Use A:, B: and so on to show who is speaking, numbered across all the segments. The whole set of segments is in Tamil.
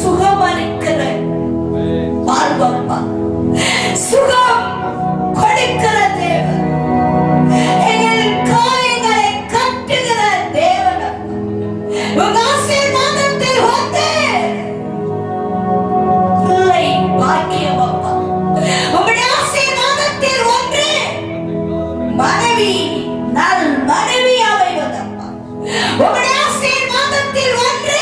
A: சுகமளிக்கிற வாழ்வப்பா, சுகம் கொடுக்கிற தேவன், எங்கள் காயங்களை கட்டுகிற தேவன். உங்க ஆசீர்வாதத்தில் வந்து பிள்ளை பாக்கியம் அப்பா. உங்களுடைய ஆசீர்வாதத்தில் ஒன்று மனைவி, நல் மனைவி அமைவதப்பா. உங்களுடைய ஆசீர்வாதத்தில் ஒன்று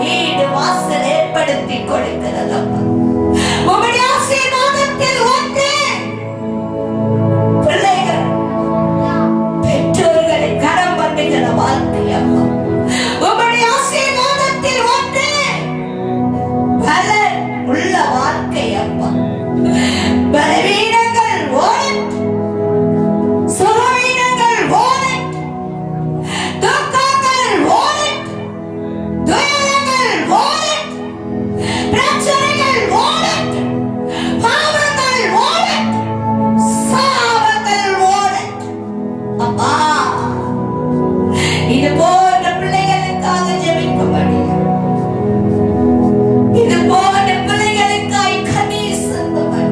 A: வீடு வாசல் ஏற்படுத்தி கொடுக்கிறதப்பா. உங்களுடைய ஆசீர்வாதத்தில் ஒன்று பிள்ளைகள் பெற்றோர்களை கரம் பண்ணுகிற வாழ்க்கை அப்பா. உங்களுடைய ஆசீர்வாதத்தில் ஒன்று பலன் உள்ள வாழ்க்கை அப்பா. பலவீனங்கள் ஓடட், சுகவீனங்கள் ஓடட், துக்கங்கள் ஓடட், துயரங்கள் ஓடட், பிரச்சனைகள் ஓடட், பாவங்கள் ஓடட், சாபங்கள் ஓடட் அப்பா. இது போன்ற பிள்ளைகளுக்காக ஜெபிக்கும்படி, இது போன்ற பிள்ளைகளுக்காய் கண்ணீர் சிந்தும்படி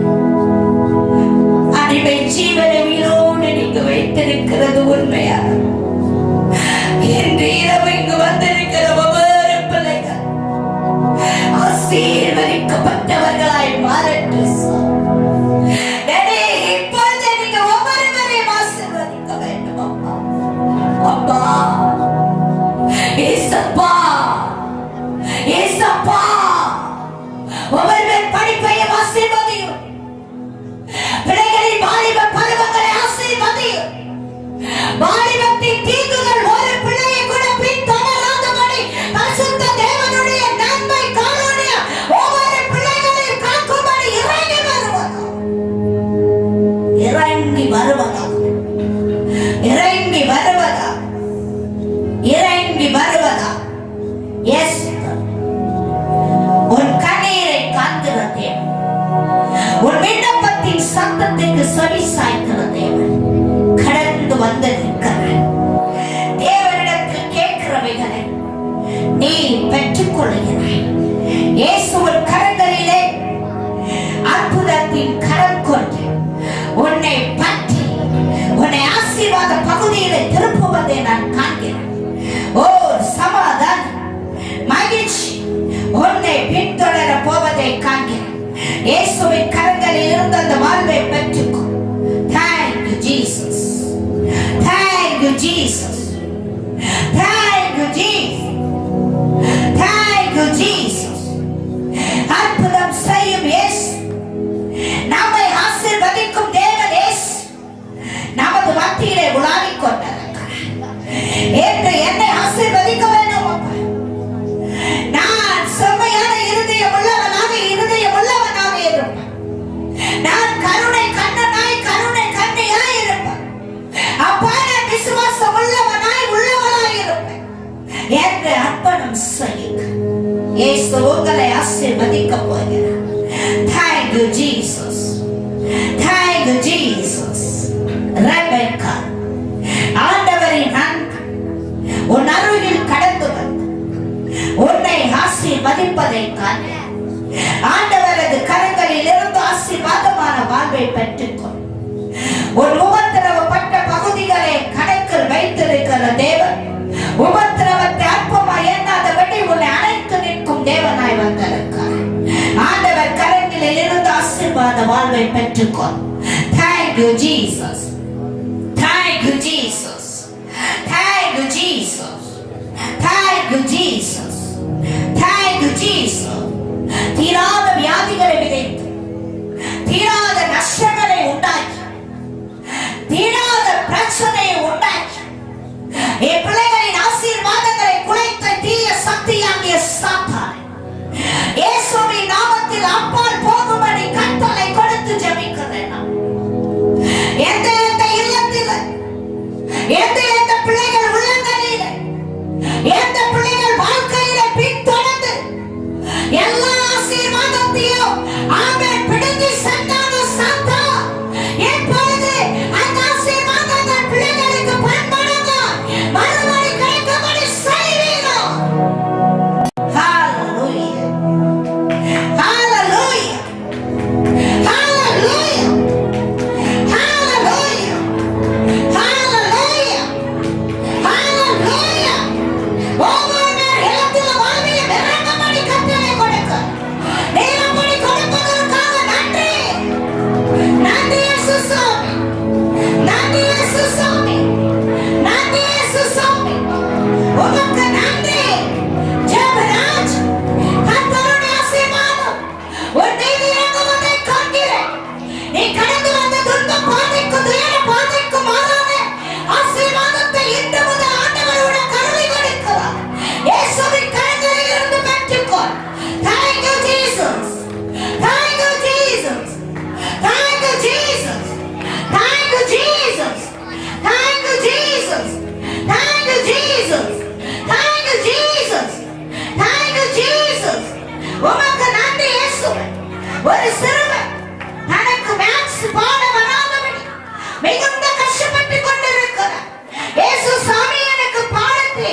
A: அடிமை ஜீவனை உயிரோடு நீங்க வைத்திருக்கிறது உண்மையா? இன்று இரவு இங்கு வந்திருக்கிற ஒவ்வொரு பிள்ளைகள் ஆசீர்வதிக்கப்பட்டவர்களாய் மாறட்டும். டேடி, இப்பொழுது நீங்க ஒவ்வொருவரையும் ஆசீர்வதிக்க வேண்டும் அப்பா. அப்பா, ஏசப்பா, ஏசப்பா, ஒவ்வொருவர் படிப்பையும் ஆசீர்வதியும். பிள்ளைகளின் வாலிப பருவங்களை ஆசீர்வதியும். வாலிபத்தின் தீங்குகள் ஒரு பிள்ளையை கூட பின்தொடராதபடி பரிசுத்த தேவனுடைய நன்மை காணொலிய ஒவ்வொரு பிள்ளைகளையும் காக்கும்படி இறங்கி வருவதா, இறங்கி வருவதா, இறங்கி வருவதா, இறங்கி வருவதா. எஸ், உன் கண்ணீரை காண்கிற தேவன், உன் விண்ணப்பத்தின் சத்தத்துக்கு செவி சாய்க்கிற தேவன், கடந்து வந்திருக்கிறார். தேவனிடத்தில் கேட்கிறவைகளை நீ பெற்றுக் கொள்கிறாய். இயேசுவின் கரங்களிலே அற்புதத்தின் கரம் கொண்டு உன்னை பற்றி உன்னை ஆசீர்வாத பகுதியிலே திருப்புவதை நான் காண்கிறேன். ஓ சமாதானம், மகிழ்ச்சி உன்னை பின்தொடர போவதை காண்கிறேன். இயேசுவின் கரங்களில் இருந்து அந்த வாழ்வை பெற்றுக்கோ. Thank you Jesus, thank you Jesus, thank you Jesus, thank you Jesus. அற்புதம் செய்யும் இயேசு, நம்மை ஆசீர்வதிக்கும் தேவன் இயேசு நமது மத்தியிலே உலாவிக் கொண்டிருக்கிறார். என்று என்னை ஆசீர்வதிக்க வேண்டும் அப்பா. நான் செம்மையான இருதயம் உள்ளவனாக, இருதயம் உள்ளவனாக இருப்பேன். நான் கருணை கண்ணனாய், கருணை கண்ணியாய் இருப்பேன் அப்பா. நான் விசுவாசம் உள்ளவனாய், உள்ளவனாய் இருப்பேன் என்று அர்ப்பணம் செய்யுங்க. இயேசு உங்களை ஆசீர்வதிக்க போகிறார். Thank you Jesus, thank you Jesus. Rebecca, ஆண்டவரின் அன்பு உன் அருகில் கடந்து வந்து உன்னை ஆசீர்வதிப்பதை காண ஆண்டவரது கரங்களில் இருந்து ஆசீர்வாதமான வாழ்வை பெற்றுக்கொள். உன் உபத்திரவப்பட்ட பகுதிகளை கணக்கில் வைத்திருக்கிற தேவன் உபத்திரவத்தை அற்பமாய் எண்ணாதபடி உன்னை அணைத்து நிற்கும் தேவனாய் வந்திருக்கிறார். ஆண்டவர் கரங்களில் இருந்து ஆசீர்வாத வாழ்வை பெற்றுக்கொள். Thank you Jesus, thank you Jesus, thank you Jesus, thank you Jesus, thank you Jesus. தீராத வியாதிகளை விதைத்து, தீராத நஷ்டங்களை உண்டாக்கி, தீராத பிரச்சனையை உண்டாக்கி, என் பிள்ளைகளின் ஆசீர்வாதங்களை குலைத்த தீய சக்தியாகிய சாத்தான் இயேசுவின் நாமத்தில் அப்பால் போகும்படி கட்டளை கொடுத்து ஜெபிக்கிறேன். எந்த இல்லத்தில், எந்த பிள்ளைகள் உள்ளங்களில், எந்த பிள்ளைகள் வாழ்க்கையில் ஒரு சிறுவன் தனக்கு மேத்ஸ் பாட வராதபடி மிகுந்த கஷ்டப்பட்டு கொண்டிருக்கிறார். இயேசு சாமி எனக்கு பாடத்தை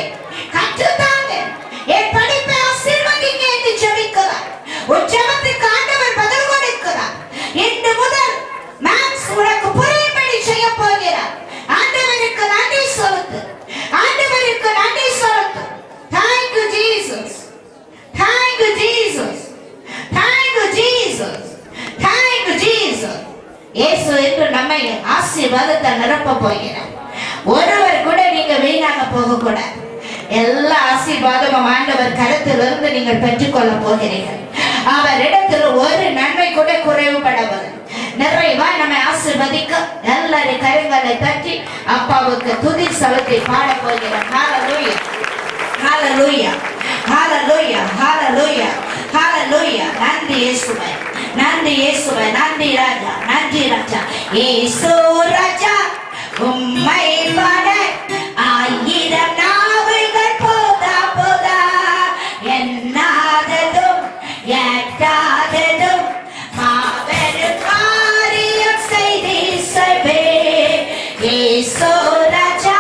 A: கற்றுத்தாங்க, என் படிப்பை ஆசீர்வதிங்க என்று ஜெபிக்கிறார். உன் ஜெபத்துக்கு ஆண்டவர் பதில் கொடுக்கிறார். இன்று முதல் மேத்ஸ் உனக்கு புரியும்படி செய்ய போகிறார். ஆண்டவருக்கு நன்றி செலுத்து, ஆண்டவருக்கு நன்றி செலுத்து. Thank you Jesus, thank you Jesus, thank you Jesus, thank you Jesus. இயேசு இன்று நம்மை ஆசீர்வாதத்தை நிரப்ப போகிறார். ஒருவர் கூட நீங்க வீணாக போக கூடாது. எல்லா ஆசீர்வாதமும் ஆண்டவர் கருத்திலிருந்து நீங்கள் பெற்றுக்கொள்ள போகிறீர்கள். அவரிடத்தில் ஒரு நன்மை கூட குறைவுபடவில்லை. நிறைவா நம்மை ஆசீர்வதிக்க எல்லாரும் கரங்களை தட்டி அப்பாவுக்கு துதி சவத்தை பாட போகிறார். ஹalleluya, ஹalleluya, ஹalleluya, ஹalleluya, ஹalleluya. நன்றி இயேசுவே, நன்றி இயேசுவே, நன்றி ராஜா, நன்றி ராஜா. இயேசு ராஜா உம்மை பாட ஆயிரம் நாவுகள் போதா போதா, என்னாததும் எட்டாததும் மாபெரும் காரியம் செய்தீசவே. இயேசு ராஜா,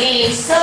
A: இயேசு